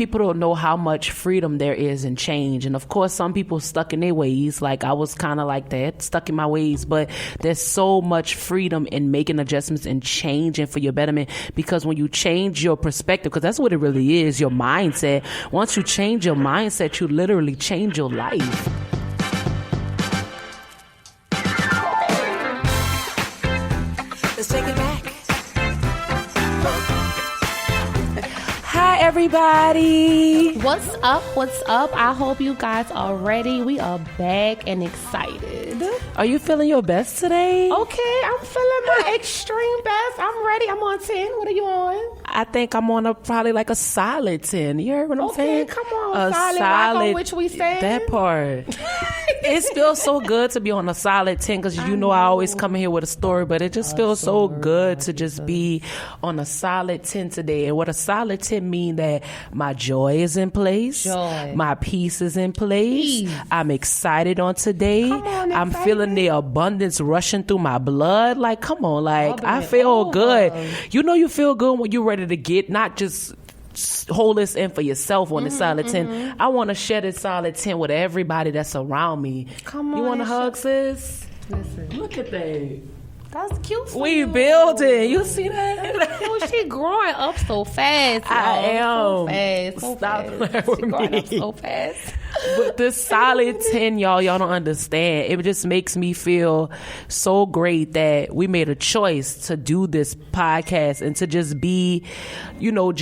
people don't know how much freedom there is in change. And of course, some people stuck in their ways. Like I was kind of like that, stuck in my ways. But there's so much freedom in making adjustments and changing for your betterment. Because when you change your perspective, because that's what it really is, your mindset. Once you change your mindset, you literally change your life. Let's take it back. Hi, everybody. What's up? What's up? I hope you guys are ready. We are back and excited. Are you feeling your best today? Okay, I'm feeling my extreme best. I'm ready. I'm on 10. What are you on? I think I'm on probably like a solid 10. You heard what I'm saying? Okay, come on. Solid rock on which we stand. That part. It feels so good to be on a solid 10 because you know I always come in here with a story, but it just feels so good to just be on a solid 10 today. And what a solid 10 mean that my joy is in place. Joy. My peace is in place. Peace. I'm excited on today. Come on, I'm feeling the abundance rushing through my blood. Like, come on, like I feel good. You know you feel good when you're ready to get, not just hold this in for yourself on the solid 10. I want to share this solid 10 with everybody that's around me. Come on. You want to hug, sis? Listen. Look at that. That's cute for We you. building. You see that? Oh, she growing up so fast. I y'all. am. So fast. So Stop fast. playing She with growing me. up so fast. But this solid 10, y'all don't understand. It just makes me feel so great that we made a choice to do this podcast and to just be, not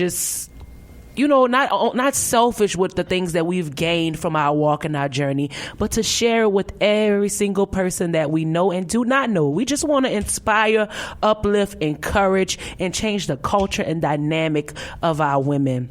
selfish with the things that we've gained from our walk and our journey, but to share it with every single person that we know and do not know. We just want to inspire, uplift, encourage, and change the culture and dynamic of our women.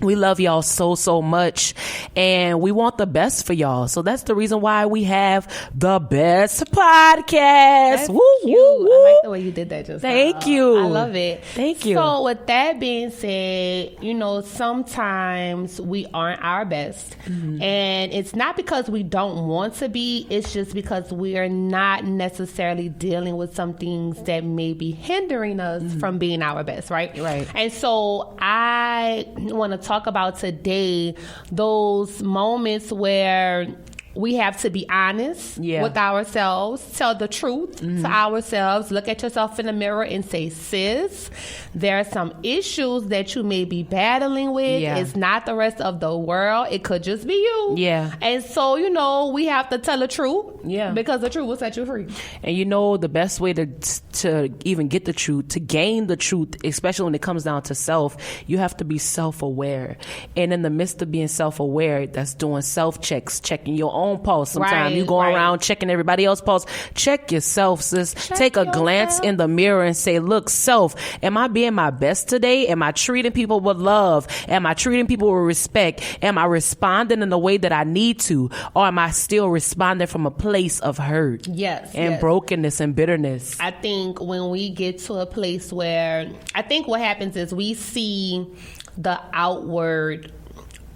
We love y'all so, so much, and we want the best for y'all. So that's the reason why we have the best podcast. That's woo, cute. woo, woo. I like the way you did that just Thank now. you. I love it. Thank you. So with that being said, sometimes we aren't our best. And it's not because we don't want to be. It's just because we are not necessarily dealing with some things that may be hindering us from being our best, right? Right. And so I want to talk about today those moments where we have to be honest with ourselves, tell the truth to ourselves, look at yourself in the mirror and say, sis, there are some issues that you may be battling with. Yeah. It's not the rest of the world. It could just be you. Yeah. And so, we have to tell the truth. Yeah. Because the truth will set you free. And the best way to even get the truth, to gain the truth, especially when it comes down to self, you have to be self-aware. And in the midst of being self-aware, that's doing self-checks, checking your own pulse. Sometimes you going around checking everybody else's pulse. Check yourself, sis. Take a glance in the mirror and say, look, self, am I being my best today? Am I treating people with love? Am I treating people with respect? Am I responding in the way that I need to? Or am I still responding from a place of hurt? Yes. And brokenness and bitterness? I think when we get to a place where, I think what happens is we see the outward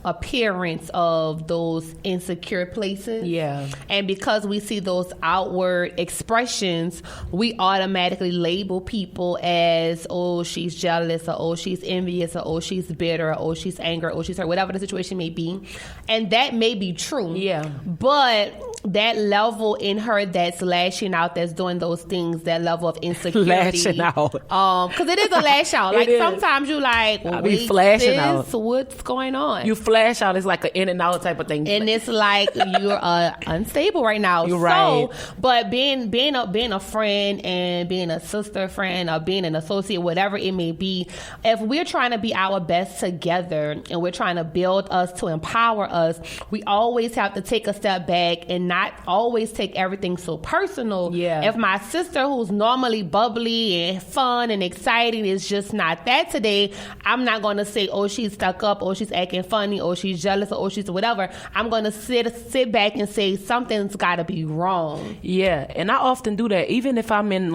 appearance of those insecure places. Yeah. And because we see those outward expressions, we automatically label people as, oh, she's jealous, or oh, she's envious, or oh, she's bitter, or oh, she's angry, or oh, she's hurt, whatever the situation may be. And that may be true. Yeah. But that level in her that's lashing out, that's doing those things, that level of insecurity. Lashing out. Because it is a lash out. Like sometimes you like, I wait, be flashing sis, out. what's going on? You flash out. It's like an in and out type of thing. And it's like you're unstable right now. You're right. But being a friend and being a sister friend or being an associate, whatever it may be, if we're trying to be our best together and we're trying to build us to empower us, we always have to take a step back and not always take everything so personal. Yeah. If my sister, who's normally bubbly and fun and exciting, is just not that today, I'm not going to say, oh, she's stuck up, or she's acting funny, or she's jealous, or she's whatever. I'm going to sit back and say something's got to be wrong. Yeah, and I often do that. Even if I'm in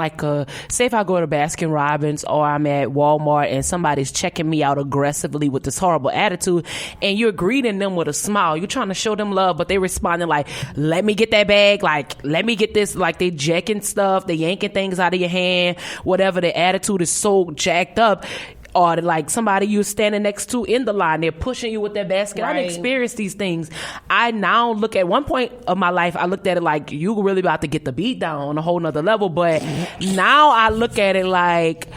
say if I go to Baskin Robbins or I'm at Walmart and somebody's checking me out aggressively with this horrible attitude, and you're greeting them with a smile. You're trying to show them love, but they responding like, let me get that bag, like, let me get this, like they jacking stuff, they yanking things out of your hand, whatever. The attitude is so jacked up. or like somebody you're standing next to in the line, they're pushing you with their basket. Right. I've experienced these things. I now look at one point of my life, I looked at it like you really about to get the beat down on a whole nother level. But now I look at it like,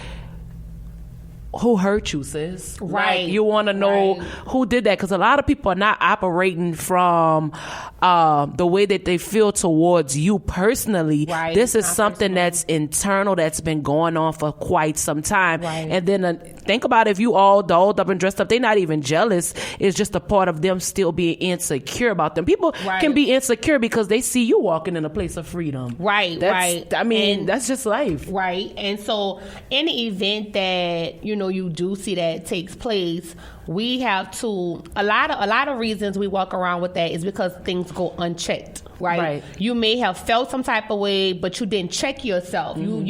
who hurt you, sis? Right. Like, you want to know who did that, because a lot of people are not operating from the way that they feel towards you personally. Right. This is Not something personal. that's internal, that's been going on for quite some time. Right. And then think about if you all dolled up and dressed up, they're not even jealous. It's just a part of them still being insecure about them. People Right. can be insecure because they see you walking in a place of freedom. Right, right. I mean, And- that's just life. Right. And so in the event that, you do see that takes place, we have to, a lot of reasons we walk around with that is because things go unchecked. Right. You may have felt some type of way, but you didn't check yourself. Mm-hmm.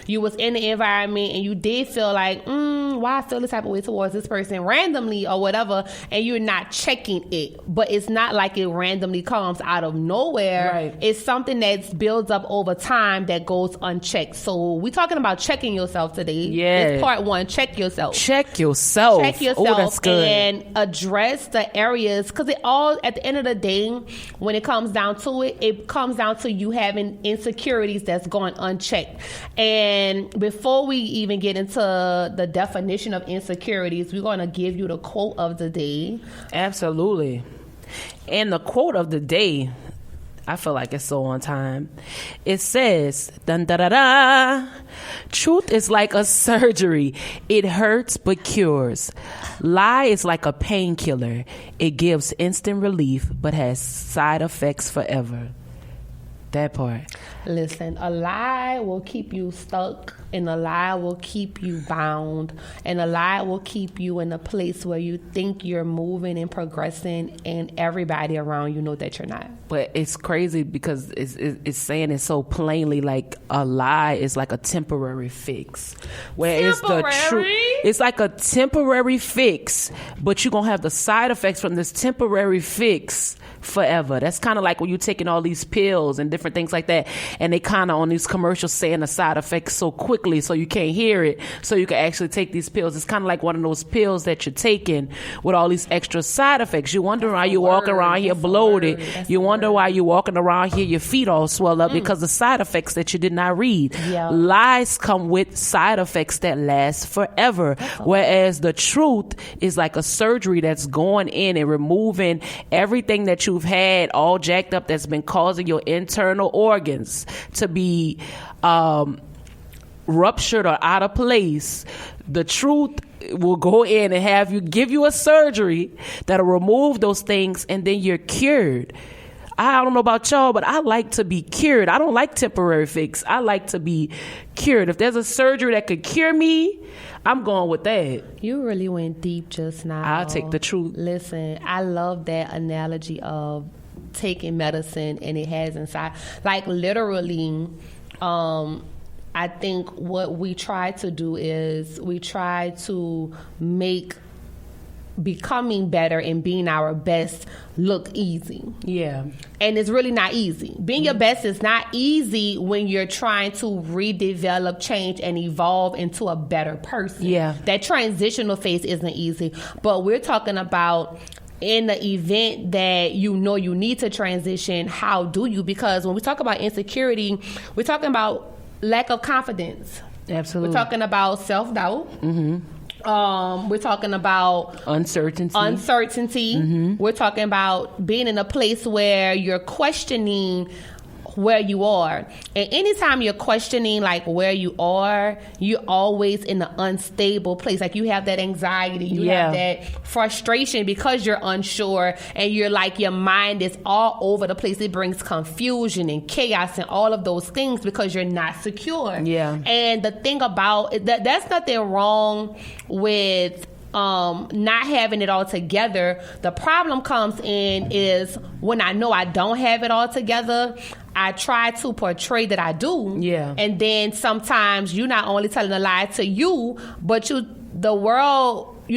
You was in the environment and you did feel like, why I feel this type of way towards this person randomly or whatever, and you're not checking it. But it's not like it randomly comes out of nowhere. Right. It's something that builds up over time that goes unchecked. So we're talking about checking yourself today. Yeah. It's part one. Check yourself. Check yourself. Check yourself. Oh, that's good. And address the areas, because it all, at the end of the day, when it comes down to it, it comes down to you having insecurities that's going unchecked. And before we even get into the definition of insecurities, we're going to give you the quote of the day. Absolutely. And the quote of the day, I feel like it's so on time. It says, dun da da da, truth is like a surgery. It hurts but cures. Lie is like a painkiller. It gives instant relief but has side effects forever. That part. Listen, a lie will keep you stuck, and a lie will keep you bound, and a lie will keep you in a place where you think you're moving and progressing, and everybody around you know that you're not. But it's crazy because it's saying it so plainly, like a lie is like a temporary fix. Where it's the truth. It's like a temporary fix, but you're going to have the side effects from this temporary fix forever. That's kind of like when you're taking all these pills and different things like that, and they kind of on these commercials saying the side effects so quickly so you can't hear it, so you can actually take these pills. It's kind of like one of those pills that you're taking with all these extra side effects. You wonder why you walk around here bloated. You wonder why you're walking around here, your feet all swell up because of side effects that you did not read. Yeah. Lies come with side effects that last forever, whereas the truth is like a surgery that's going in and removing everything that you've had all jacked up that's been causing your internal organs to be ruptured or out of place. The truth will go in and give you a surgery that'll remove those things, and then you're cured. I don't know about y'all, but I like to be cured. I don't like temporary fix. I like to be cured. If there's a surgery that could cure me, I'm going with that. You really went deep just now. I'll take the truth. Listen, I love that analogy of taking medicine and it has inside. Like literally, I think what we try to do is we try to make becoming better and being our best look easy. Yeah. And it's really not easy. Being your best is not easy when you're trying to redevelop, change, and evolve into a better person. Yeah. That transitional phase isn't easy. But we're talking about in the event that you know you need to transition, how do you? Because when we talk about insecurity, we're talking about lack of confidence. Absolutely. We're talking about self-doubt. Mm-hmm. We're talking about uncertainty. Mm-hmm. We're talking about being in a place where you're questioning where you are. And anytime you're questioning like where you are, you're always in an unstable place. Like you have that anxiety, you have that frustration because you're unsure, and you're like your mind is all over the place. It brings confusion and chaos and all of those things because you're not secure. Yeah. And the thing about that's nothing wrong with not having it all together. The problem comes in is when I know I don't have it all together, I try to portray that I do. Yeah. And then sometimes you're not only telling a lie to you, but you're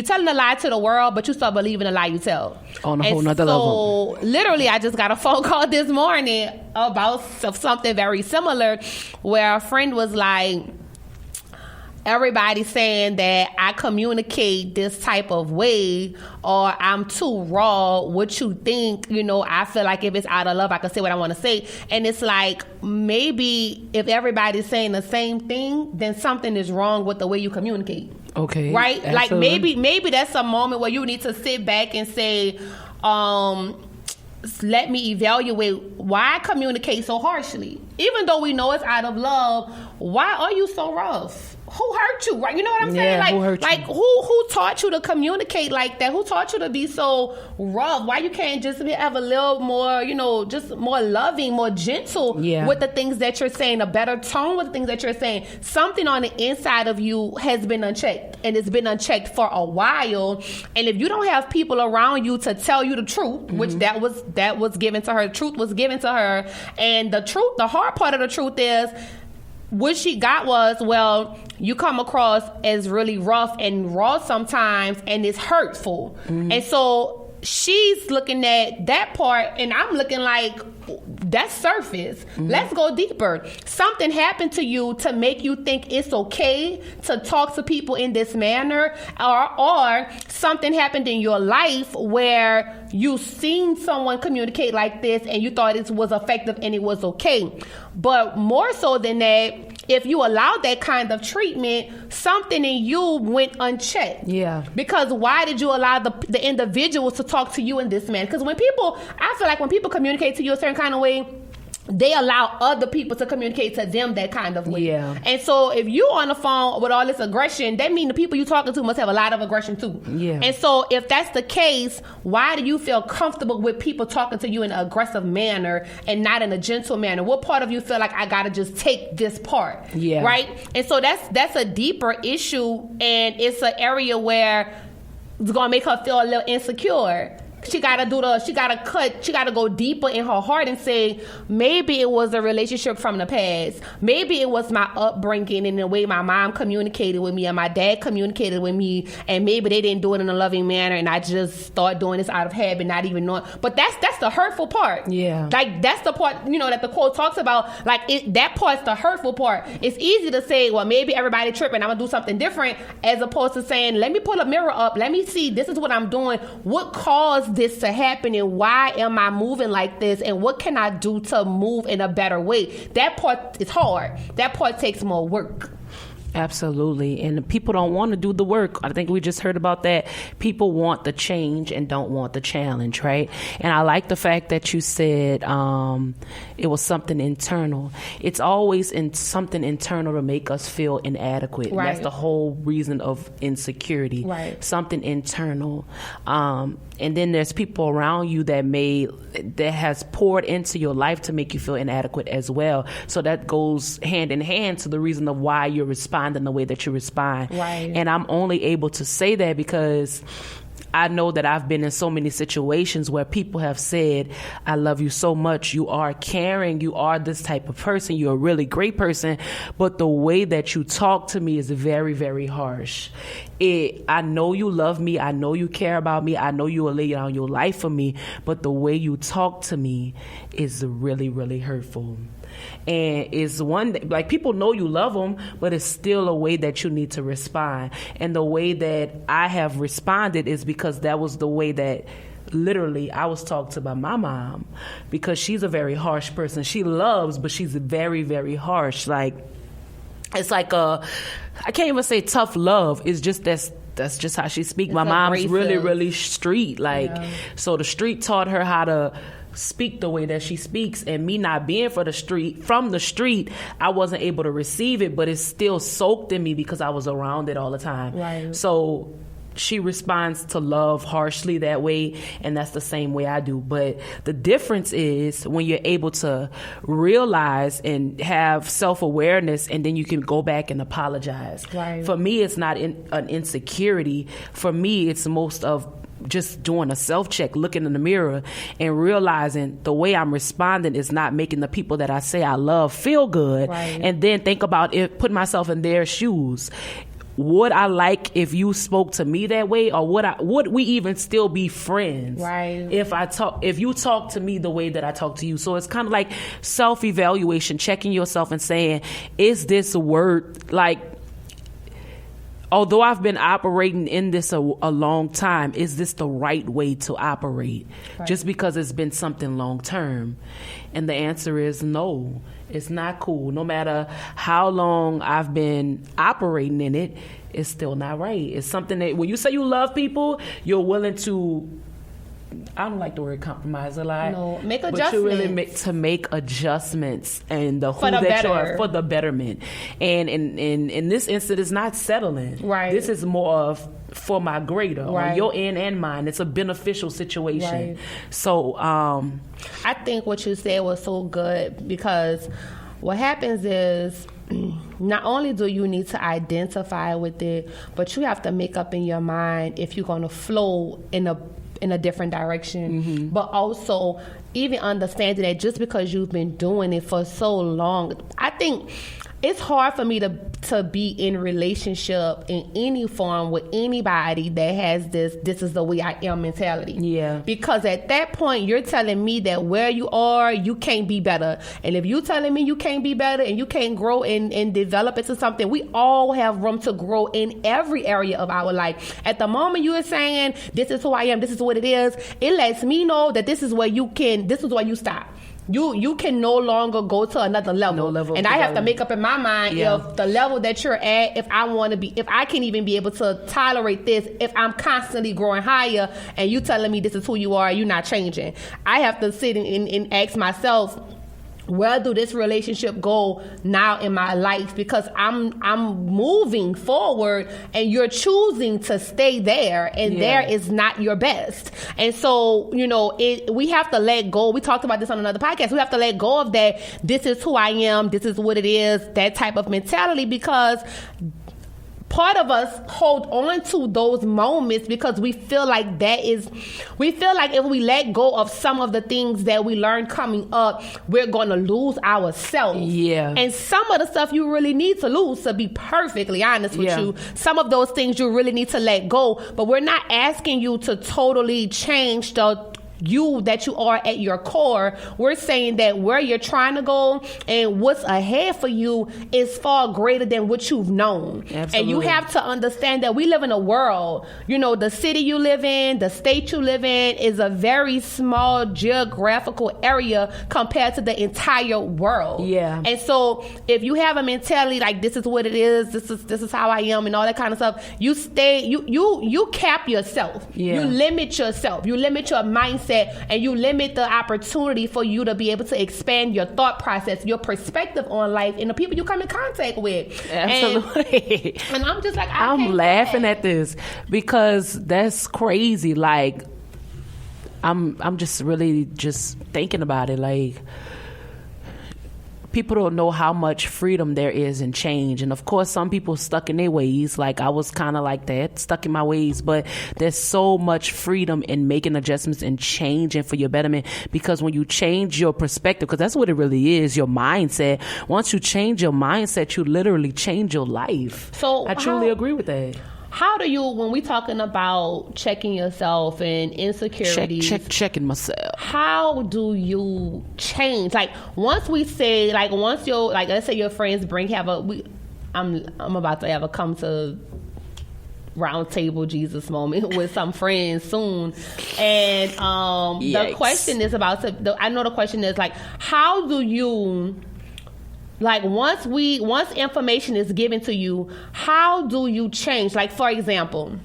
telling a lie to the world, but you start believing a lie you tell. On a whole nother level. So literally, I just got a phone call this morning about something very similar where a friend was like, everybody's saying that I communicate this type of way or I'm too raw. What you think, I feel like if it's out of love, I can say what I want to say. And it's like, maybe if everybody's saying the same thing, then something is wrong with the way you communicate. Okay. Right? Absolutely. Like maybe that's a moment where you need to sit back and say, let me evaluate why I communicate so harshly. Even though we know it's out of love, why are you so rough? Who hurt you? Right? You know what I'm saying? Who hurt you? Who taught you to communicate like that? Who taught you to be so rough? Why you can't just have a little more, just more loving, more gentle with the things that you're saying, a better tone with the things that you're saying. Something on the inside of you has been unchecked, and it's been unchecked for a while. And if you don't have people around you to tell you the truth, which that was given to her, the truth was given to her, and the hard part of the truth is, what she got was, well, you come across as really rough and raw sometimes, and it's hurtful. And so she's looking at that part, and I'm looking like, that's surface. Let's go deeper. Something happened to you to make you think it's okay to talk to people in this manner, or something happened in your life where you seen someone communicate like this and you thought it was effective and it was okay. But more so than that, if you allowed that kind of treatment, something in you went unchecked. Yeah. Because why did you allow the individuals to talk to you in this manner? Because I feel like when people communicate to you a certain kind of way, they allow other people to communicate to them that kind of way. Yeah. And so if you on the phone with all this aggression, that means the people you talking to must have a lot of aggression too. Yeah. And so if that's the case, why do you feel comfortable with people talking to you in an aggressive manner and not in a gentle manner? What part of you feel like I gotta just take this part? Yeah. Right? And so that's a deeper issue, and it's an area where it's gonna make her feel a little insecure. She gotta go deeper in her heart and say, maybe it was a relationship from the past. Maybe it was my upbringing and the way my mom communicated with me and my dad communicated with me, and maybe they didn't do it in a loving manner, and I just start doing this out of habit, not even knowing. But that's the hurtful part. Yeah. Like, that's the part, that the quote talks about. Like, that part's the hurtful part. It's easy to say, well, maybe everybody tripping, I'm gonna do something different, as opposed to saying, let me pull a mirror up, let me see, this is what I'm doing. What caused this to happen, and why am I moving like this, and what can I do to move in a better way? That part is hard. That part takes more work. Absolutely. And people don't want to do the work. I think we just heard about that. People want the change and don't want the challenge, right? And I like the fact that you said it was something internal. It's always something internal to make us feel inadequate. Right. That's the whole reason of insecurity. Right. Something internal. And then there's people around you that has poured into your life to make you feel inadequate as well. So that goes hand in hand to the reason of why you're responding the way that you respond. Right. And I'm only able to say that because I know that I've been in so many situations where people have said, I love you so much, you are caring, you are this type of person, you're a really great person, but the way that you talk to me is very, very harsh. I know you love me, I know you care about me, I know you will lay down your life for me, but the way you talk to me is really, really hurtful. And it's like, people know you love them, but it's still a way that you need to respond. And the way that I have responded is because that was the way that literally I was talked to by my mom, because she's a very harsh person. She loves, but she's very, very harsh. Like, it's like I can't even say tough love. It's just that's just how she speaks. My mom's really, really street. Like, so the street taught her how to speak the way that she speaks, and me not being from the street, I wasn't able to receive it, but it's still soaked in me because I was around it all the time. Right. So she responds to love harshly that way, and that's the same way I do. But the difference is when you're able to realize and have self-awareness, and then you can go back and apologize. Right. For me, it's not an insecurity. For me, it's most of just doing a self-check, looking in the mirror and realizing the way I'm responding is not making the people that I say I love feel good. Right. And then think about it, put myself in their shoes. Would I like if you spoke to me that way, or would we even still be friends? Right. If you talk to me the way that I talk to you? So it's kind of like self-evaluation, checking yourself and saying, is this a word, like, although I've been operating in this a long time, is this the right way to operate? Right. Just because it's been something long term? And the answer is no. It's not cool. No matter how long I've been operating in it, it's still not right. It's something that when you say you love people, you're willing to, I don't like the word compromise a lot. No, make adjustments. But you really make adjustments and for the betterment. And in this instance, it's not settling. Right. This is more of for my greater, right, on your end and mine. It's a beneficial situation. Right. So I think what you said was so good, because what happens is not only do you need to identify with it, but you have to make up in your mind if you're going to flow in a different direction. Mm-hmm. But also even understanding that just because you've been doing it for so long, I think it's hard for me to be in relationship in any form with anybody that has this is the way I am mentality. Yeah. Because at that point, you're telling me that where you are, you can't be better. And if you're telling me you can't be better and you can't grow and develop into something, we all have room to grow in every area of our life. At the moment you are saying, this is who I am, this is what it is, it lets me know that this is where you stop. You can no longer go to another level. No level. And I have to make up in my mind if the level that you're at, if I can even be able to tolerate this, if I'm constantly growing higher and you telling me this is who you are, you're not changing. I have to sit and ask myself, where do this relationship go now in my life? Because I'm moving forward and you're choosing to stay there, and there is not your best. And so, we have to let go. We talked about this on another podcast. We have to let go of that. This is who I am. This is what it is. That type of mentality, because part of us hold on to those moments because we feel like if we let go of some of the things that we learned coming up, we're going to lose ourselves. Yeah. And some of the stuff you really need to lose, to be perfectly honest with you. Some of those things you really need to let go, but we're not asking you to totally change the you that you are at your core. We're saying that where you're trying to go and what's ahead for you is far greater than what you've known. Absolutely. And you have to understand that we live in a world, the city you live in, the state you live in is a very small geographical area compared to the entire world. Yeah. And so if you have a mentality like this is what it is, this is how I am and all that kind of stuff, you cap yourself. Yeah. You limit yourself. You limit your mindset. And you limit the opportunity for you to be able to expand your thought process, your perspective on life, and the people you come in contact with. Absolutely. And I'm just like, I'm laughing at this because that's crazy. Like, I'm just really just thinking about it. Like, people don't know how much freedom there is in change. And of course, some people stuck in their ways. Like, I was kind of like that, stuck in my ways. But there's so much freedom in making adjustments and changing for your betterment. Because when you change your perspective, because that's what it really is, your mindset. Once you change your mindset, you literally change your life. So I truly agree with that. How do you, when we talking about checking yourself and insecurities, checking myself, how do you change? Like, once we say, like, once your, like, let's say your friends I'm about to have a come to round table Jesus moment with some friends soon, and the question is I know the question is like, how do you, like, once information is given to you, how do you change? Like, for example,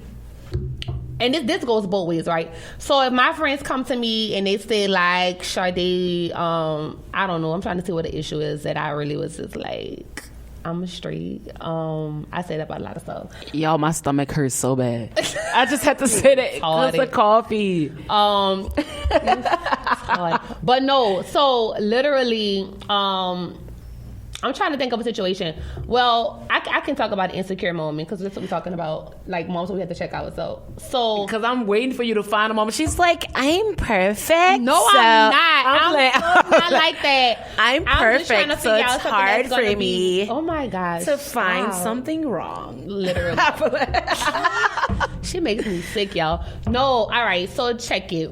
and this goes both ways, right? So if my friends come to me and they say, like, Sade, I don't know, I'm trying to see what the issue is that I really was just like, I'm straight. I say that about a lot of stuff. Y'all, my stomach hurts so bad. I just had to say that because of coffee. But no, so literally, I'm trying to think of a situation. Well, I can talk about an insecure moment because that's what we're talking about. Like, moments we have to check ourselves. So, because I'm waiting for you to find a moment. She's like, I'm perfect. No, so I'm not. I'm not like that. I'm perfect, so it's hard for me. Oh my gosh, to find something wrong. Literally, she makes me sick, y'all. No, all right. So check it.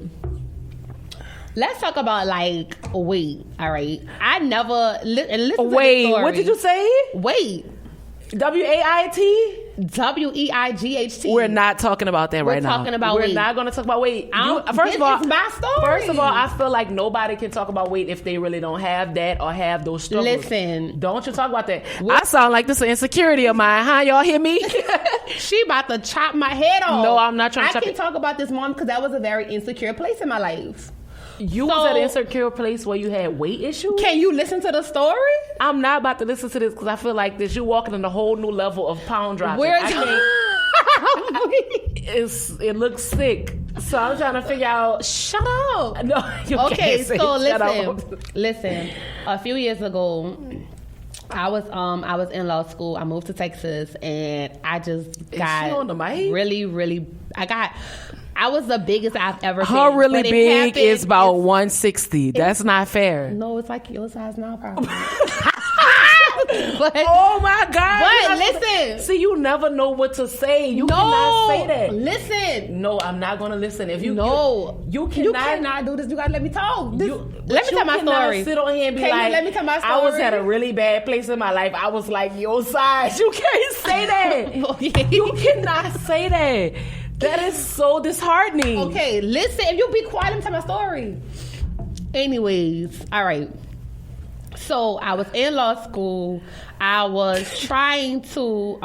Let's talk about, like, weight, all right? I never... listen wait, to the story. What did you say? Weight. W-A-I-T? WEIGHT. We're not talking about that right now. We're talking about weight. We're not going to talk about weight. This is my story. First of all, I feel like nobody can talk about weight if they really don't have that or have those struggles. Listen. Don't you talk about that. I sound like this is an insecurity of mine, huh? Y'all hear me? She about to chop my head off. No, I'm not trying to chop I can talk about this moment because that was a very insecure place in my life. You was at an insecure place where you had weight issues? Can you listen to the story? I'm not about to listen to this because I feel like this. You're walking in a whole new level of pound dropping. It looks sick. So I'm trying to figure out. Shut up. No, you can't say so shut listen. A few years ago, I was in law school. I moved to Texas, and I just got Is she on the mic? really. I was the biggest I've ever been. Her really big is about 160. That's not fair. No, it's like your size now, probably. But, oh my God. But listen. See, you never know what to say. You cannot say that. Listen. No, I'm not going to listen. If you you cannot do this. You got to let me talk. Let me tell my story. Sit on here and be like, let me tell my story. I was at a really bad place in my life. I was like your size. You can't say that. You cannot say that. That is so disheartening. Okay, listen. If you be quiet, let me tell my story. Anyways, all right. So I was in law school. I was trying to.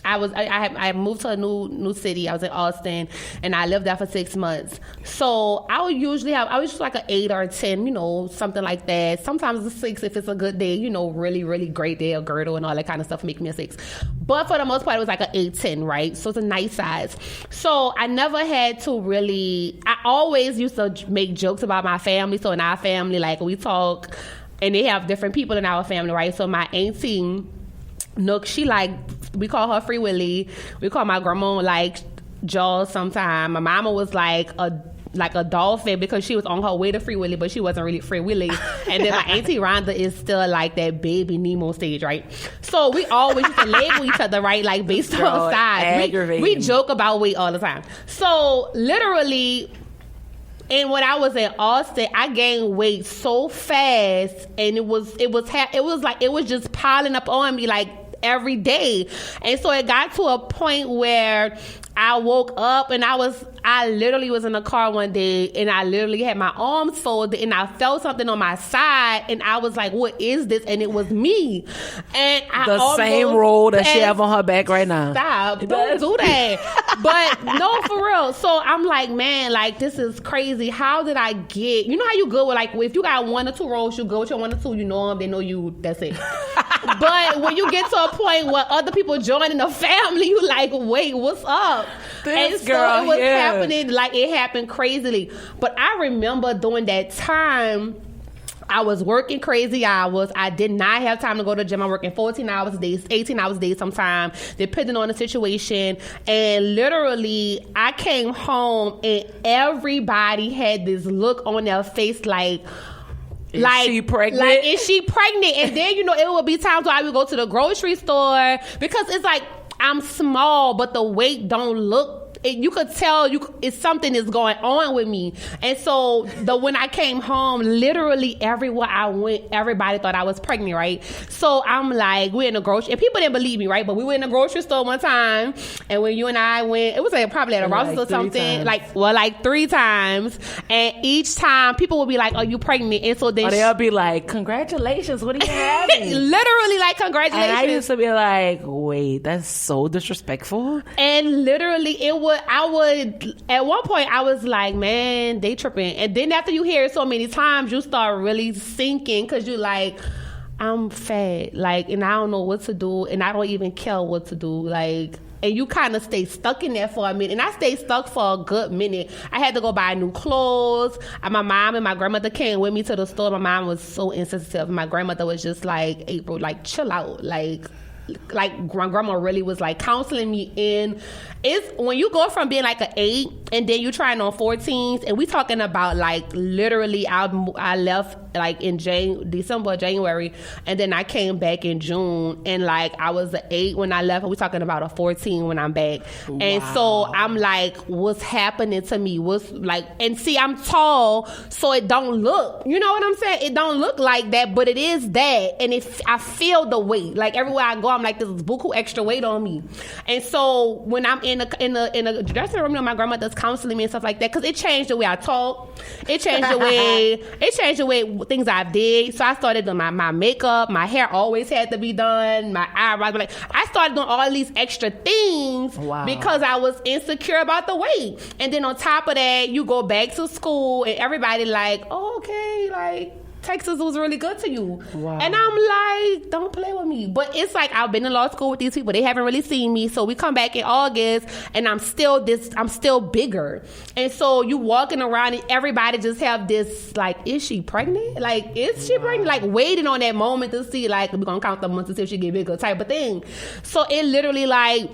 I moved to a new city. I was in Austin, and I lived there for 6 months. So I would usually like an 8 or a 10, something like that. Sometimes a 6 if it's a good day, really, really great day, a girdle and all that kind of stuff make me a 6. But for the most part, it was like an 8, 10, right? So it's a nice size. So I never had to really. I always used to make jokes about my family. So in our family, like we talk, and they have different people in our family, right? So my auntie Nook, we call her Free Willy. We call my grandma like Jaws sometime. My mama was like a dolphin because she was on her way to Free Willy, but she wasn't really Free Willy. And then my auntie Rhonda is still like that baby Nemo stage, right? So we always used to label each other, right? Like based on size. We joke about weight all the time. So literally, and when I was in Austin, I gained weight so fast, and it was just piling up on me like every day. And so it got to a point where I woke up and I literally was in a car one day, and I literally had my arms folded, and I felt something on my side, and I was like, what is this? And it was me. And the same roll that she have on her back right now. Stop. Don't do that. But no, for real. So I'm like, man, like this is crazy. How did I get, how you good with, like, if you got 1 or 2 rolls, you go with your 1 or 2, you know them, they know you, that's it. But when you get to a point where other people joining the family, you like, wait, what's up? This girl, it was happening, like it happened crazily. But I remember during that time, I was working crazy hours. I did not have time to go to the gym. I'm working 14 hours a day, 18 hours a day sometimes, depending on the situation. And literally, I came home and everybody had this look on their face like, is she pregnant? Like, is she pregnant? And then, it would be times where I would go to the grocery store because it's like, I'm small, but the weight don't look. You could tell it's something is going on with me. And so when I came home, literally everywhere I went, everybody thought I was pregnant, right? So I'm like, we're in the grocery, and people didn't believe me, right? But we were in the grocery store one time, and when you and I went, it was probably at a Ross or something, like 3 times. And each time people would be like, are you pregnant? And so then they'll be like, congratulations, what are you having? Literally like, congratulations. And I used to be like, wait, that's so disrespectful. And literally at one point I was like, man, they tripping. And then after you hear it so many times, you start really sinking because you're like, I'm fat, like, and I don't know what to do, and I don't even care what to do, like. And you kind of stay stuck in there for a minute. And I stayed stuck for a good minute. I had to go buy new clothes. My mom and my grandmother came with me to the store. My mom was so insensitive. My grandmother was just like, April, like, chill out, like grandma really was like counseling me in. It's when you go from being like an 8 and then you trying on 14s, and we talking about like literally I left like in December, January, and then I came back in June, and like I was an 8 when I left, and we talking about a 14 when I'm back. Wow. And so I'm like, what's happening to me? What's like, and see, I'm tall, so it don't look, you know what I'm saying? It don't look like that, but it is that, and I feel the weight. Like everywhere I go, I'm like, this is buku extra weight on me. And so when I'm in a dressing room, my grandmother's counseling me and stuff like that, because it changed the way I talk. It changed the way things I did. So I started doing my makeup. My hair always had to be done. My eyebrows. Like, I started doing all these extra things because I was insecure about the weight. And then on top of that, you go back to school and everybody like, oh, okay, like, Texas was really good to you. Wow. And I'm like, don't play with me. But it's like, I've been in law school with these people. They haven't really seen me. So we come back in August and I'm still bigger. And so you walking around and everybody just have this, like, is she pregnant? Like, is she pregnant? Like, waiting on that moment to see, like, we're going to count the months to see if she get bigger type of thing. So it literally, like,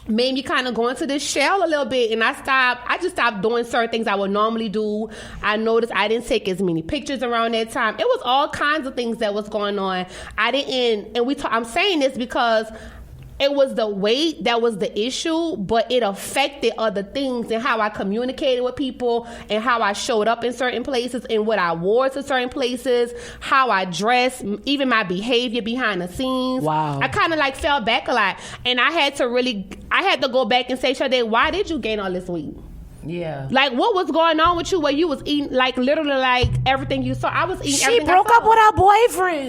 made me kind of go into this shell a little bit, and I just stopped doing certain things I would normally do. I noticed I didn't take as many pictures around that time. It was all kinds of things that was going on. I'm saying this because it was the weight that was the issue, but it affected other things and how I communicated with people and how I showed up in certain places and what I wore to certain places, how I dressed, even my behavior behind the scenes. Wow. I kind of like fell back a lot. And I had to go back and say, Sade, why did you gain all this weight? Yeah. Like, what was going on with you where you was eating, like, literally, like, everything you saw? I was eating everything. She broke up with her boyfriend.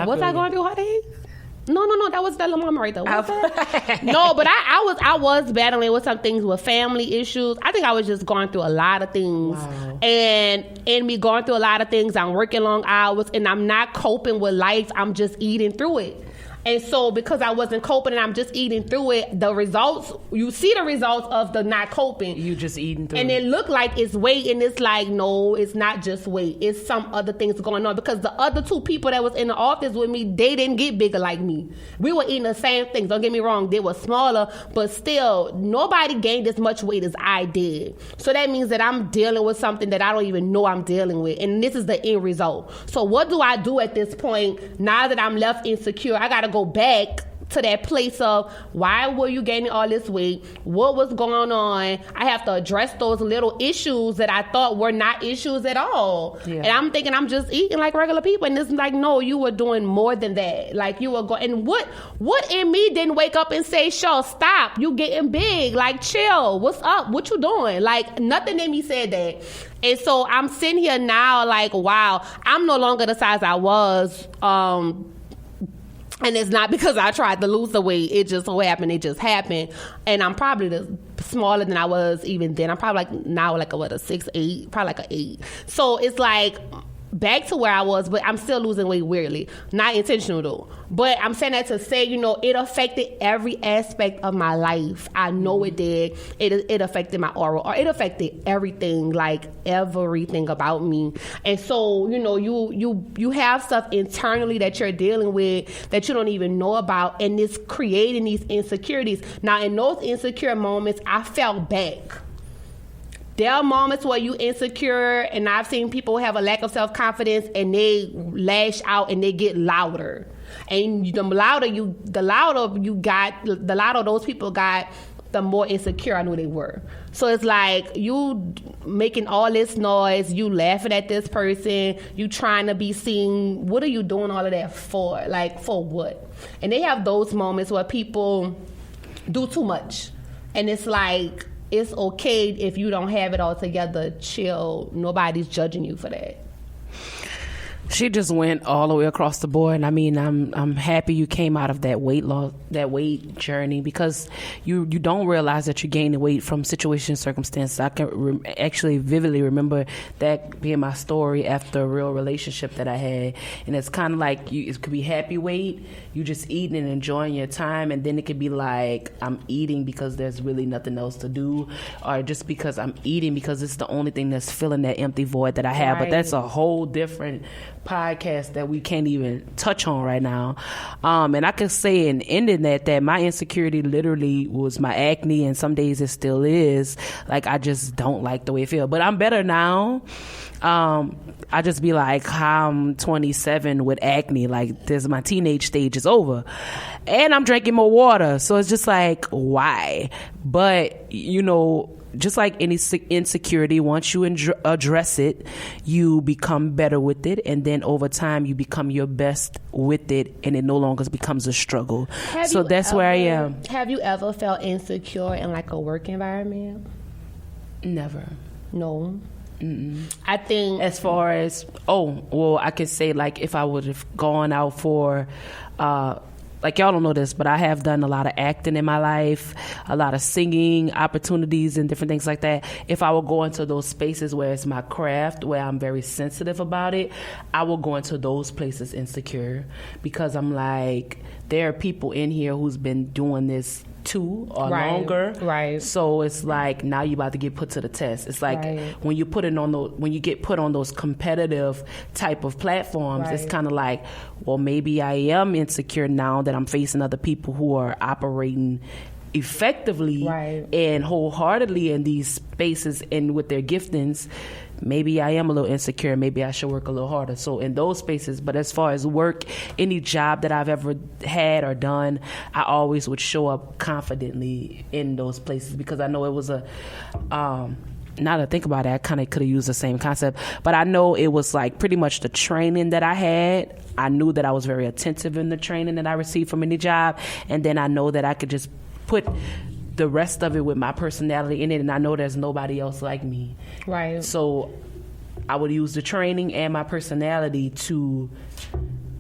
Was I going through heartache? No, that was the little mama right there. No, but I was battling with some things with family issues. I think I was just going through a lot of things. Wow. And in me going through a lot of things, I'm working long hours and I'm not coping with life. I'm just eating through it. And so because I wasn't coping and I'm just eating through it, you see the results of the not coping. You just eating through it. And it looked like it's weight, and it's like, no, it's not just weight. It's some other things going on. Because the other two people that was in the office with me, they didn't get bigger like me. We were eating the same things. Don't get me wrong. They were smaller, but still, nobody gained as much weight as I did. So that means that I'm dealing with something that I don't even know I'm dealing with. And this is the end result. So what do I do at this point now that I'm left insecure? I got to go back to that place of, why were you gaining all this weight? What was going on? I have to address those little issues that I thought were not issues at all. Yeah. And I'm thinking I'm just eating like regular people. And it's like, no, you were doing more than that. Like, you were going, and what in me didn't wake up and say, sure, stop, you getting big, like, chill, what's up, what you doing? Like, nothing in me said that. And so I'm sitting here now like, wow, I'm no longer the size I was. And it's not because I tried to lose the weight. It just so happened. It just happened. And I'm probably smaller than I was even then. I'm probably like now like a 6'8", probably like an 8. So it's like back to where I was, but I'm still losing weight weirdly. Not intentional though. But I'm saying that to say, it affected every aspect of my life. I know it did. It affected my oral, or it affected everything, like everything about me. And so, you have stuff internally that you're dealing with that you don't even know about, and it's creating these insecurities. Now, in those insecure moments, I fell back. There are moments where you insecure, and I've seen people have a lack of self-confidence and they lash out and they get louder. And the louder those people got, the more insecure I knew they were. So it's like, you making all this noise, you laughing at this person, you trying to be seen. What are you doing all of that for? Like, for what? And they have those moments where people do too much. And it's like, it's okay if you don't have it all together. Chill. Nobody's judging you for that. She just went all the way across the board. And I mean, I'm happy you came out of that weight loss, that weight journey, because you don't realize that you're gaining weight from situation, circumstances. I can actually vividly remember that being my story after a real relationship that I had. And it's kind of like, it could be happy weight, you just eating and enjoying your time, and then it could be like, I'm eating because there's really nothing else to do, or just because I'm eating because it's the only thing that's filling that empty void that I have. Right. But that's a whole different podcast that we can't even touch on right now. And I can say in ending that my insecurity literally was my acne, and some days it still is. Like, I just don't like the way it feels. But I'm better now. I just be like, I'm 27 with acne. Like, my teenage stage is over. And I'm drinking more water. So it's just like, why? But, just like any insecurity, once you address it, you become better with it, and then over time you become your best with it, and it no longer becomes a struggle. So that's where I am. Have you ever felt insecure in like a work environment? Never. No. Mm-mm. I think as far as I could say, like, if I would have gone out for like, y'all don't know this, but I have done a lot of acting in my life, a lot of singing opportunities and different things like that. If I would go into those spaces where it's my craft, where I'm very sensitive about it, I will go into those places insecure, because I'm like, there are people in here who's been doing this too or longer. Right. So it's like, now you about to get put to the test. It's like when you when you get put on those competitive type of platforms, it's kind of like, well, maybe I am insecure now that I'm facing other people who are operating effectively and wholeheartedly in these spaces and with their giftings. Maybe I am a little insecure. Maybe I should work a little harder. So in those spaces, but as far as work, any job that I've ever had or done, I always would show up confidently in those places, because I know it was now that I think about it, I kind of could have used the same concept, but I know it was like pretty much the training that I had. I knew that I was very attentive in the training that I received from any job, and then I know that I could just put the rest of it with my personality in it, and I know there's nobody else like me. Right. So I would use the training and my personality to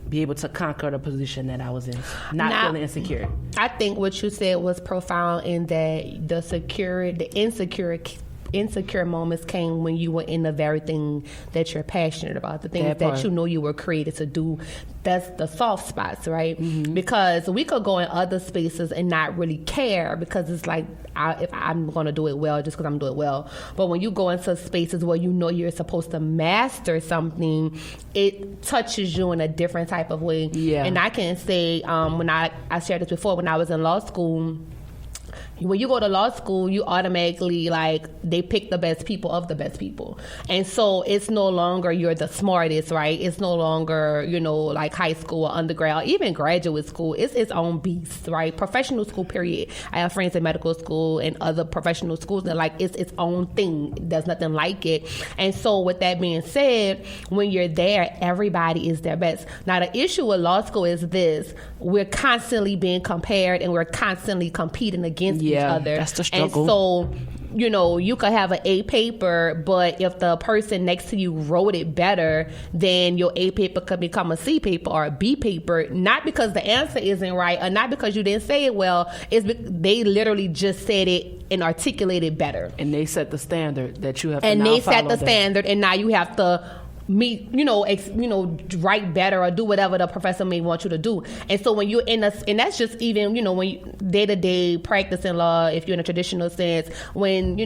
be able to conquer the position that I was in, not feeling insecure. I think what you said was profound, in that the insecure moments came when you were in the very thing that you're passionate about, the things that you know you were created to do. That's the soft spots, right? Mm-hmm. Because we could go in other spaces and not really care, because it's like, if I'm going to do it well just because I'm doing it well. But when you go into spaces where you know you're supposed to master something, it touches you in a different type of way. Yeah. And I can say, when I shared this before, when I was in law school, when you go to law school, you automatically, like, they pick the best people of the best people. And so it's no longer you're the smartest, right? It's no longer, like high school or undergrad, or even graduate school. It's its own beast, right? Professional school, period. I have friends in medical school and other professional schools that, like, it's its own thing. There's nothing like it. And so with that being said, when you're there, everybody is their best. Now, the issue with law school is this: we're constantly being compared, and we're constantly competing against each other. That's the struggle. And so, you could have an A paper, but if the person next to you wrote it better, then your A paper could become a C paper or a B paper, not because the answer isn't right, or not because you didn't say it well. They literally just said it and articulated better. And they set the standard that you have to and now they set the that. standard, and now you have to meet, write better or do whatever the professor may want you to do. And so when you're and that's just even, when you day-to-day practicing law, if you're in a traditional sense, when,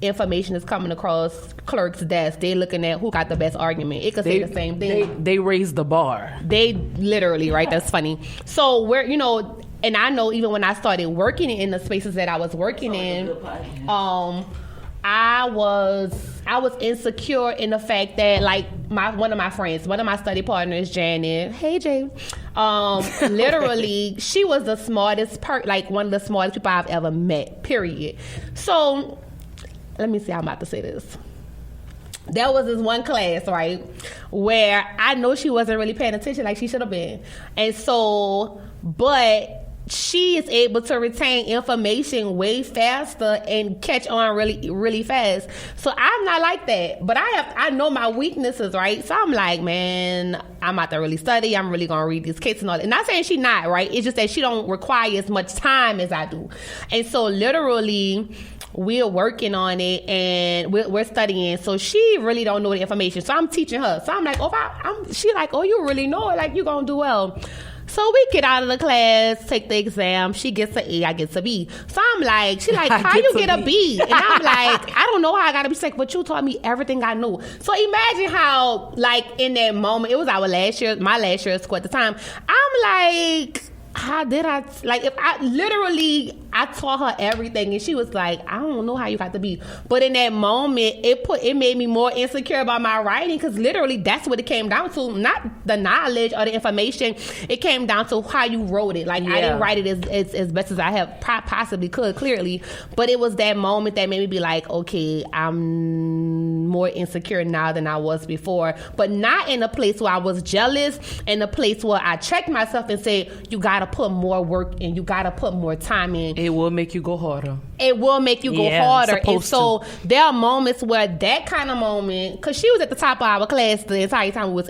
information is coming across clerk's desk, they looking at who got the best argument. It could say the same thing. They raise the bar. They literally, right? That's funny. So we're, and I know even when I started working in the spaces that I was working in, I was insecure in the fact that, like, one of my study partners, Janet, hey Jay, literally she was the smartest one of the smartest people I've ever met, period. So let me see how I'm about to say this. There was this one class, right, where I know she wasn't really paying attention like she should have been. And so, but she is able to retain information way faster and catch on really, really fast. So I'm not like that, but I know my weaknesses, right? So I'm like, man, I'm about to really study. I'm really gonna read these cases and all that. And not saying she not, right? It's just that she don't require as much time as I do. And so literally, we're working on it and we're studying. So she really don't know the information. So I'm teaching her. So I'm like, she like, oh, you really know it. Like, you gonna do well. So we get out of the class, take the exam. She gets an A, I get a B. So I'm like, she like, how you get a B? And I'm like, I don't know how I got a B. She's like, but you taught me everything I knew. So imagine how, like, in that moment, it was my last year of school at the time. I'm like, how did I, like, if I literally, I taught her everything, and she was like, I don't know how you got to be. But in that moment, it made me more insecure about my writing, because literally that's what it came down to. Not the knowledge or the information. It came down to how you wrote it. Like, I didn't write it as best as I have possibly could, clearly. But it was that moment that made me be like, okay, I'm more insecure now than I was before. But not in a place where I was jealous, in a place where I checked myself and said, you got to put more work in, you got to put more time in. It will make you go harder. It will make you go harder. And so there are moments where that kind of moment, because she was at the top of our class the entire time we was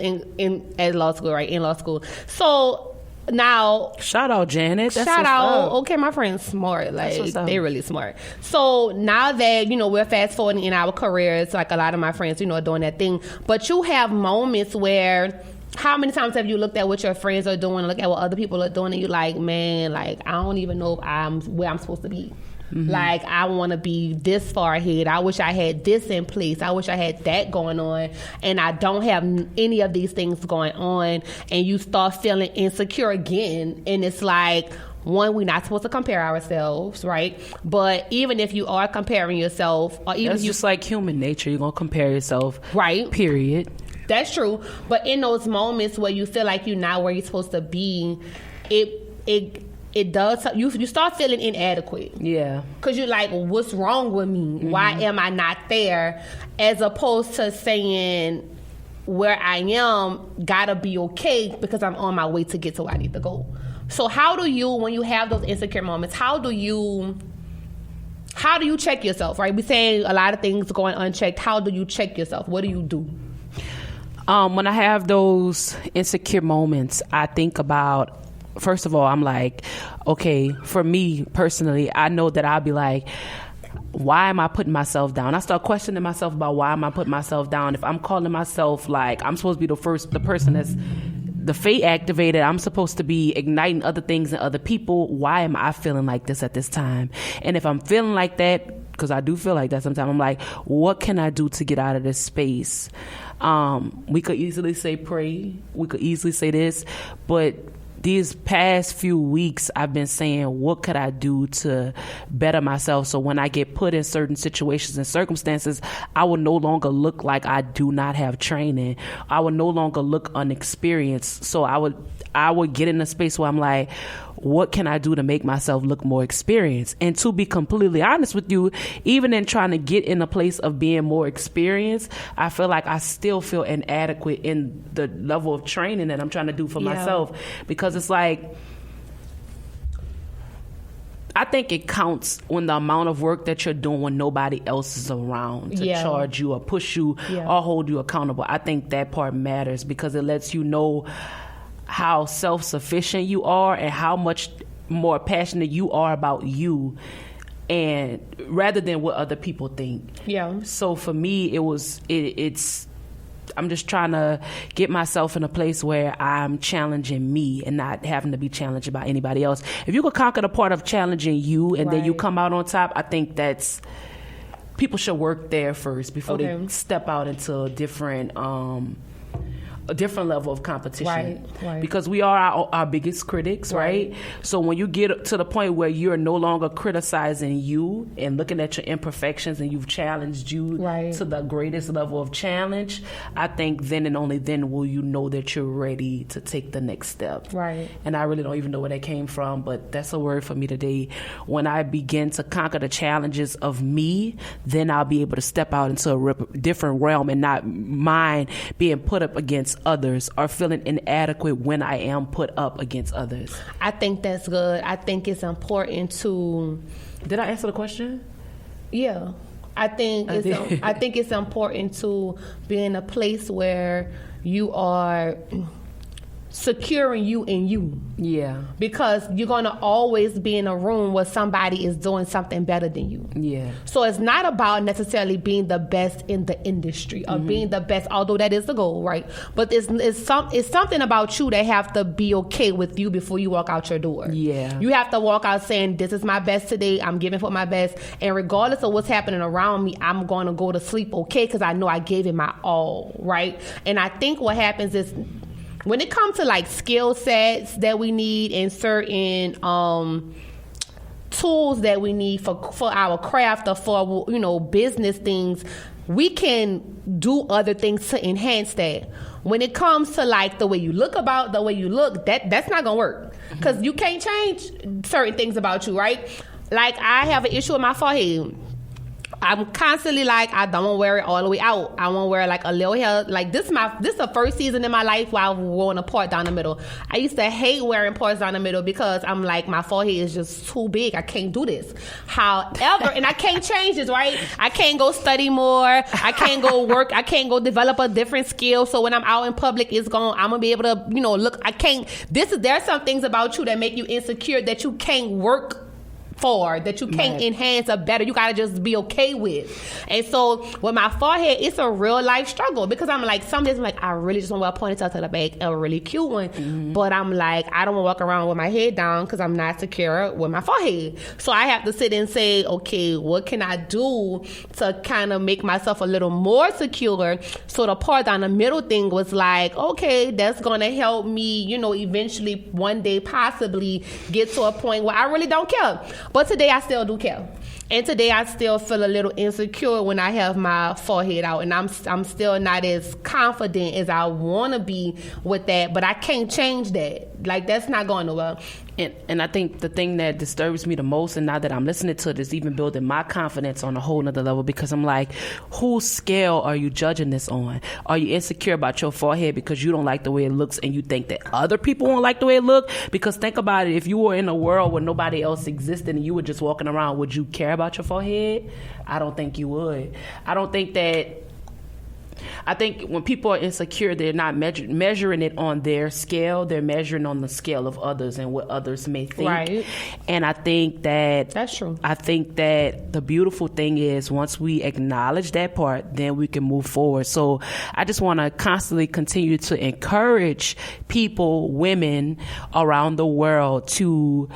at law school, right? In law school. So now, shout out Janet. Shout out. Okay, my friend's smart. Like, they really smart. So now that, you know, we're fast forwarding in our careers, like a lot of my friends, you know, are doing that thing. But you have moments where, how many times have you looked at what your friends are doing, look at what other people are doing, and you're like, man, like, I don't even know if I'm where I'm supposed to be. Mm-hmm. Like, I want to be this far ahead. I wish I had this in place. I wish I had that going on. And I don't have any of these things going on. And you start feeling insecure again. And it's like, one, we're not supposed to compare ourselves, right? But even if you are comparing yourself, or even it's just like human nature. You're going to compare yourself. Right. Period. That's true. But in those moments where you feel like you're not where you're supposed to be, it does, you start feeling inadequate. Yeah. Because you're like, well, what's wrong with me? Mm-hmm. Why am I not there? As opposed to saying, where I am gotta be okay because I'm on my way to get to where I need to go. So how do you, when you have those insecure moments, how do you check yourself, right? We're saying a lot of things going unchecked. How do you check yourself? What do you do? When I have those insecure moments, I think about, first of all, I'm like, okay, for me personally, I know that I'll be like, why am I putting myself down? I start questioning myself about why am I putting myself down? If I'm calling myself like I'm supposed to be the person that's the fate activated, I'm supposed to be igniting other things in other people. Why am I feeling like this at this time? And if I'm feeling like that, because I do feel like that sometimes, I'm like, what can I do to get out of this space? We could easily say pray. We could easily say this, but these past few weeks, I've been saying, what could I do to better myself? So when I get put in certain situations and circumstances, I will no longer look like I do not have training. I will no longer look unexperienced. So I would get in a space where I'm like, what can I do to make myself look more experienced? And to be completely honest with you, even in trying to get in a place of being more experienced, I feel like I still feel inadequate in the level of training that I'm trying to do for myself. Because it's like, I think it counts when the amount of work that you're doing when nobody else is around to charge you or push you or hold you accountable. I think that part matters because it lets you know how self-sufficient you are and how much more passionate you are about you, and rather than what other people think. Yeah. So for me, it's I'm just trying to get myself in a place where I'm challenging me and not having to be challenged by anybody else. If you could conquer the part of challenging you and then you come out on top, I think that's, people should work there first before they step out into a different level of competition. Right. Because we are our biggest critics, right? So when you get to the point where you're no longer criticizing you and looking at your imperfections and you've challenged you to the greatest level of challenge, I think then and only then will you know that you're ready to take the next step. Right. And I really don't even know where that came from, but that's a word for me today. When I begin to conquer the challenges of me, then I'll be able to step out into a different realm and not mind being put up against others or feeling inadequate when I am put up against others. I think that's good. I think it's important to... Did I answer the question? Yeah. I think it's important to be in a place where you are securing you in you. Yeah. Because you're going to always be in a room where somebody is doing something better than you. Yeah. So it's not about necessarily being the best in the industry or being the best, although that is the goal, right? But it's something about you that have to be okay with you before you walk out your door. Yeah. You have to walk out saying, this is my best today. I'm giving for my best. And regardless of what's happening around me, I'm going to go to sleep okay because I know I gave it my all, right? And I think what happens is, when it comes to like skill sets that we need in certain tools that we need for our craft or for, you know, business things, we can do other things to enhance that. When it comes to like the way you look, that's not gonna work, because you can't change certain things about you, right? Like, I have an issue with my forehead. I'm constantly like, I don't want to wear it all the way out. I want to wear like a little hair. Like, this is the first season in my life where I've worn a part down the middle. I used to hate wearing parts down the middle because I'm like, my forehead is just too big. I can't do this. However, and I can't change this, right? I can't go study more. I can't go work. I can't go develop a different skill. So when I'm out in public, I'm going to be able to, you know, look. I can't. There's some things about you that make you insecure that you can't work for, that you can't enhance or better. You gotta just be okay with. And so with my forehead, it's a real life struggle, because I'm like, some days I'm like, I really just want to wear a ponytail to the back, a really cute one, but I'm like, I don't want to walk around with my head down because I'm not secure with my forehead. So I have to sit and say, okay, what can I do to kind of make myself a little more secure? So the part down the middle thing was like, okay, that's gonna help me, you know, eventually one day possibly get to a point where I really don't care. But today I still do care. And today I still feel a little insecure when I have my forehead out, and I'm still not as confident as I want to be with that, but I can't change that. Like, that's not going nowhere. And I think the thing that disturbs me the most, and now that I'm listening to it, is even building my confidence on a whole nother level, because I'm like, whose scale are you judging this on? Are you insecure about your forehead because you don't like the way it looks and you think that other people won't like the way it looks? Because think about it, if you were in a world where nobody else existed and you were just walking around, would you care about your forehead? I don't think you would. I think when people are insecure, they're not measuring it on their scale. They're measuring on the scale of others and what others may think. Right. And I think that's true. I think that the beautiful thing is, once we acknowledge that part, then we can move forward. So I just want to constantly continue to encourage people, women around the world, to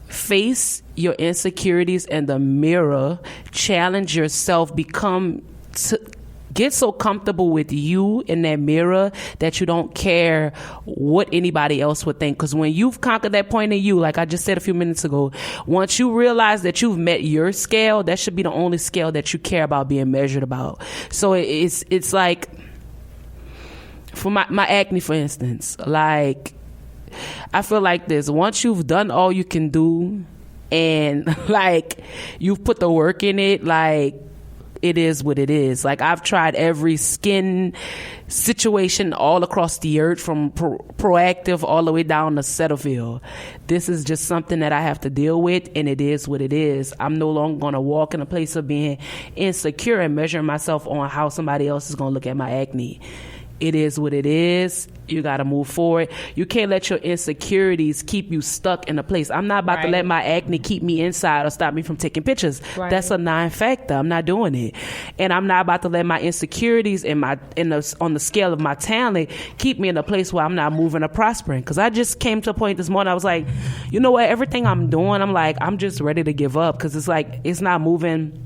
face your insecurities in the mirror, challenge yourself, get so comfortable with you in that mirror that you don't care what anybody else would think. Because when you've conquered that point in you, like I just said a few minutes ago, once you realize that you've met your scale, that should be the only scale that you care about being measured about. So it's like, for my acne, for instance, like, I feel like this: once you've done all you can do and like you've put the work in it, like, it is what it is. Like, I've tried every skin situation all across the earth, from Proactiv all the way down to Cetaphil. This is just something that I have to deal with, and it is what it is. I'm no longer going to walk in a place of being insecure and measuring myself on how somebody else is going to look at my acne. It is what it is. You got to move forward. You can't let your insecurities keep you stuck in a place. I'm not about to let my acne keep me inside or stop me from taking pictures. Right. That's a non-factor. I'm not doing it. And I'm not about to let my insecurities on the scale of my talent keep me in a place where I'm not moving or prospering. Because I just came to a point this morning, I was like, you know what? Everything I'm doing, I'm like, I'm just ready to give up, because it's like, it's not moving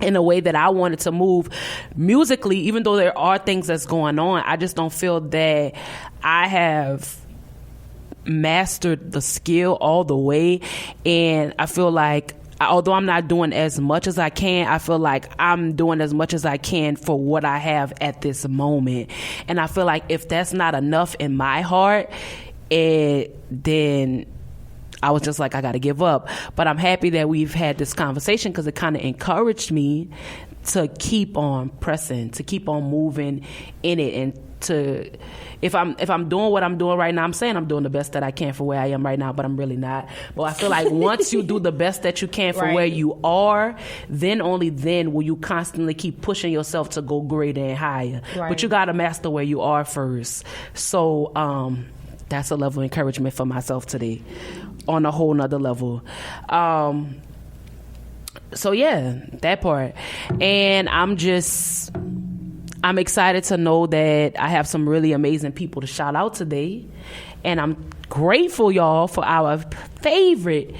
in a way that I wanted to move musically. Even though there are things that's going on, I just don't feel that I have mastered the skill all the way. And I feel like, although I'm not doing as much as I can, I feel like I'm doing as much as I can for what I have at this moment. And I feel like if that's not enough in my heart, then I was just like, I got to give up. But I'm happy that we've had this conversation, because it kind of encouraged me to keep on pressing, to keep on moving in it. And to, if I'm doing what I'm doing right now, I'm saying I'm doing the best that I can for where I am right now, but I'm really not. But I feel like once you do the best that you can for where you are, then only then will you constantly keep pushing yourself to go greater and higher. Right. But you got to master where you are first. So that's a level of encouragement for myself today, on a whole nother level. So yeah, that part. And I'm excited to know that I have some really amazing people to shout out today. And I'm grateful, y'all, for our favorite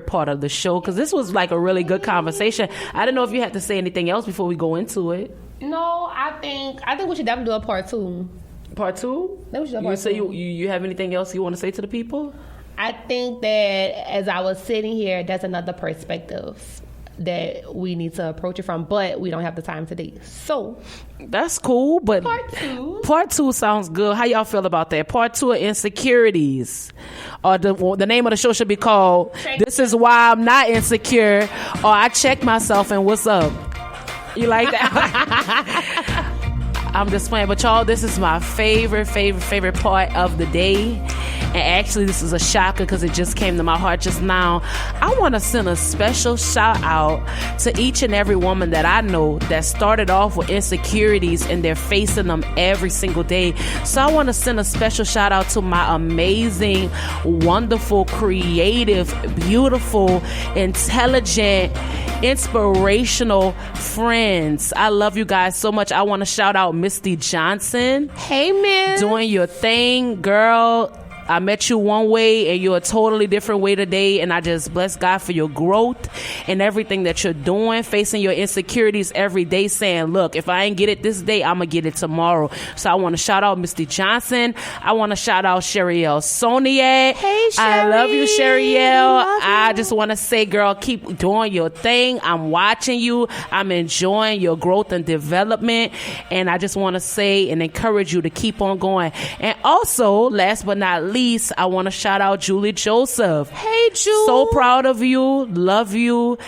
part of the show, because this was like a really good conversation. I don't know if you had to say anything else before we go into it. No, I think we should definitely do a part 2. Part 2? You say you have anything else you want to say to the people? I think that as I was sitting here, that's another perspective that we need to approach it from, but we don't have the time today. So that's cool, but part two sounds good. How y'all feel about that? Part 2 of insecurities, or the name of the show should be called "This Is Why I'm Not Insecure," or "I Check Myself and What's Up." You like that? I'm just playing, but y'all, this is my favorite part of the day. And actually, this is a shocker because it just came to my heart just now. I want to send a special shout out to each and every woman that I know that started off with insecurities and they're facing them every single day. So I want to send a special shout out to my amazing, wonderful, creative, beautiful, intelligent, inspirational friends. I love you guys so much. I want to shout out Misty Johnson. Hey, man. Doing your thing, girl. I met you one way and you're a totally different way today, and I just bless God for your growth and everything that you're doing, facing your insecurities every day, saying, look, if I ain't get it this day, I'm gonna get it tomorrow. So I want to shout out Misty Johnson. I want to shout out Sherielle Soniak. Hey, Sherry. I love you, Sherielle. I just want to say, girl, keep doing your thing. I'm watching you. I'm enjoying your growth and development, and I just want to say and encourage you to keep on going. And also, last but not least, I want to shout out Julie Joseph. Hey, Julie. So proud of you. Love you.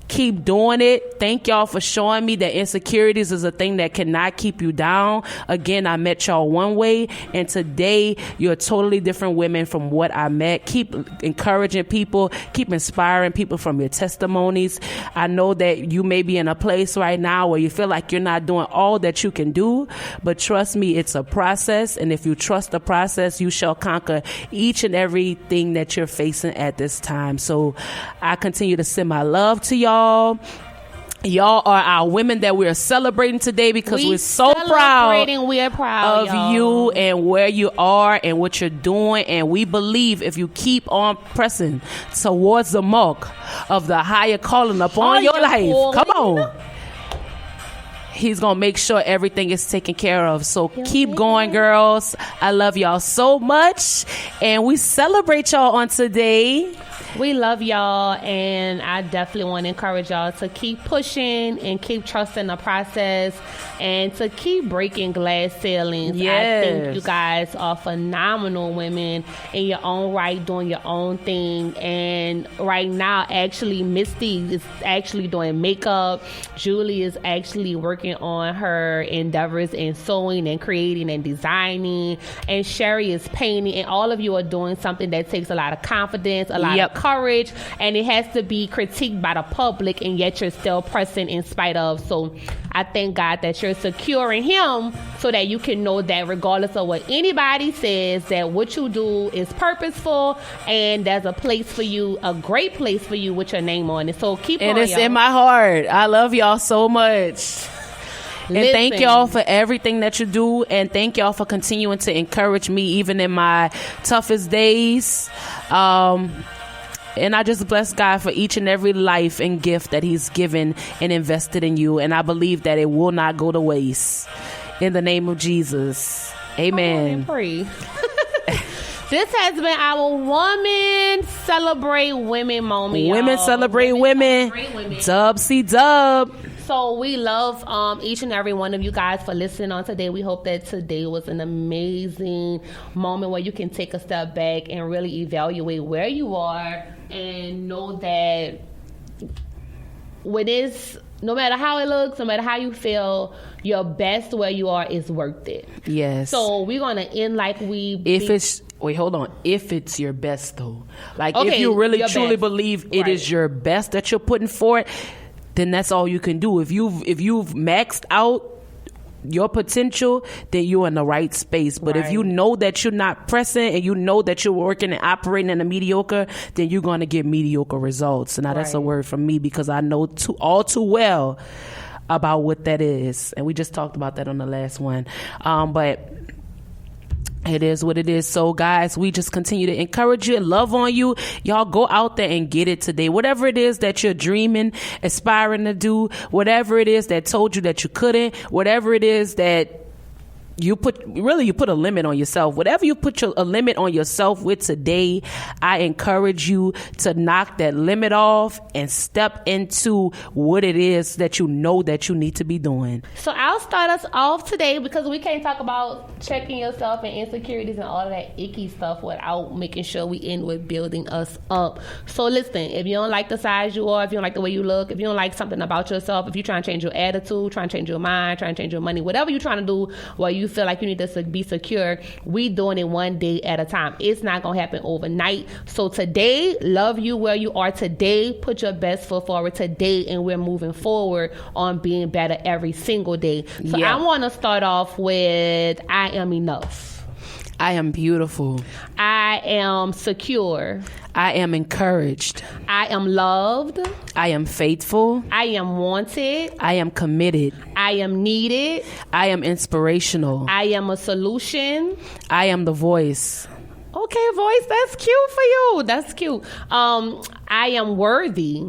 Keep doing it. Thank y'all for showing me that insecurities is a thing that cannot keep you down. Again, I met y'all one way, and today you're totally different women from what I met. Keep encouraging people. Keep inspiring people from your testimonies. I know that you may be in a place right now where you feel like you're not doing all that you can do, but trust me, it's a process, and if you trust the process, you shall conquer each and everything that you're facing at this time. So I continue to send my love to y'all. Y'all are our women that we're celebrating today because we're so proud of y'all. You and where you are and what you're doing. And we believe if you keep on pressing towards the mark of the higher calling upon your life, come on, He's going to make sure everything is taken care of. So keep going, girls. I love y'all so much. And we celebrate y'all on today. We love y'all, and I definitely want to encourage y'all to keep pushing and keep trusting the process and to keep breaking glass ceilings. Yes. I think you guys are phenomenal women in your own right, doing your own thing. And right now, actually, Misty is actually doing makeup. Julie is actually working on her endeavors in sewing and creating and designing. And Sherry is painting. And all of you are doing something that takes a lot of confidence, a lot of courage, and it has to be critiqued by the public, and yet you're still pressing in spite of. So I thank God that you're secure in Him so that you can know that regardless of what anybody says, that what you do is purposeful and there's a place for you, a great place for you with your name on it. So keep and on, it's y'all. in my heart. I love y'all so much. And thank y'all for everything that you do, and thank y'all for continuing to encourage me even in my toughest days. And I just bless God for each and every life and gift that He's given and invested in you. And I believe that it will not go to waste. In the name of Jesus. Amen. This has been our Women Celebrate Women moment. Women y'all. Celebrate Women. Dub see dub. So we love each and every one of you guys for listening on today. We hope that today was an amazing moment where you can take a step back and really evaluate where you are and know that no matter how it looks, no matter how you feel, your best where you are is worth it. Yes. So we're going to end like hold on. If it's your best though, like okay, if you really truly best. believe it is your best that you're putting forth, then that's all you can do. If you've maxed out your potential, then you're in the right space. But if you know that you're not pressing and you know that you're working and operating in a mediocre, then you're going to get mediocre results. And now that's a word from me because I know all too well about what that is. And we just talked about that on the last one. But it is what it is. So guys, we just continue to encourage you and love on you. Y'all go out there and get it today. Whatever it is that you're dreaming, aspiring to do, whatever it is that told you that you couldn't, whatever it is that you put a limit on yourself. Whatever you put a limit on yourself with today, I encourage you to knock that limit off and step into what it is that you know that you need to be doing. So I'll start us off today, because we can't talk about checking yourself and insecurities and all of that icky stuff without making sure we end with building us up. So listen, if you don't like the size you are, if you don't like the way you look, if you don't like something about yourself, if you're trying to change your attitude, trying to change your mind, trying to change your money, whatever you're trying to do where you feel like you need to be secure, we doing it one day at a time. It's not going to happen overnight. So today, love you where you are today. Put your best foot forward today, and we're moving forward on being better every single day. So I want to start off with I am enough. I am beautiful. I am secure. I am encouraged. I am loved. I am faithful. I am wanted. I am committed. I am needed. I am inspirational. I am a solution. I am the voice. Okay, voice, that's cute for you. That's cute. I am worthy.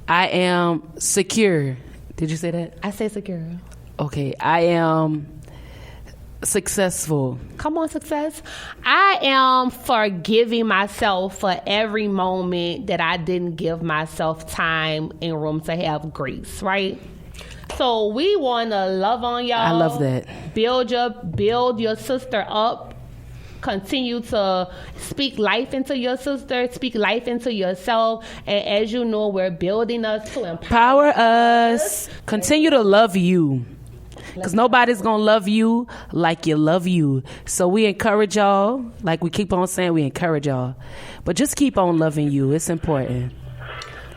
I am secure. Did you say that? I say secure. Okay, I am successful. Come on, success. I am forgiving myself for every moment that I didn't give myself time and room to have grace, right? So we want to love on y'all. I love that. Build your sister up. Continue to speak life into your sister, speak life into yourself. And as you know, we're building us to empower us. Continue to love you. Because nobody's going to love you like you love you. So we encourage y'all, like we keep on saying, we encourage y'all. But just keep on loving you. It's important.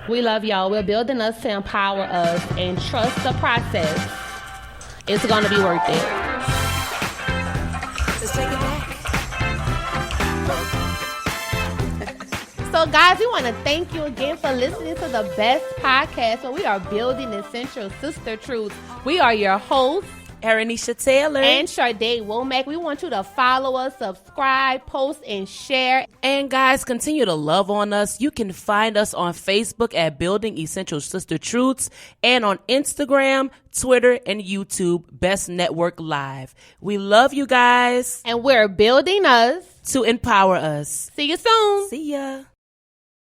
We love y'all. We're building us to empower us, and trust the process. It's going to be worth it. Let's take it back. So guys, we want to thank you again for listening to the best podcast where we are building essential sister truths. We are your hosts, Aranisha Taylor and Sade Womack. We want you to follow us, subscribe, post, and share. And guys, continue to love on us. You can find us on Facebook at Building Essential Sister Truths, and on Instagram, Twitter, and YouTube, Best Network Live. We love you guys. And we're building us to empower us. See you soon. See ya.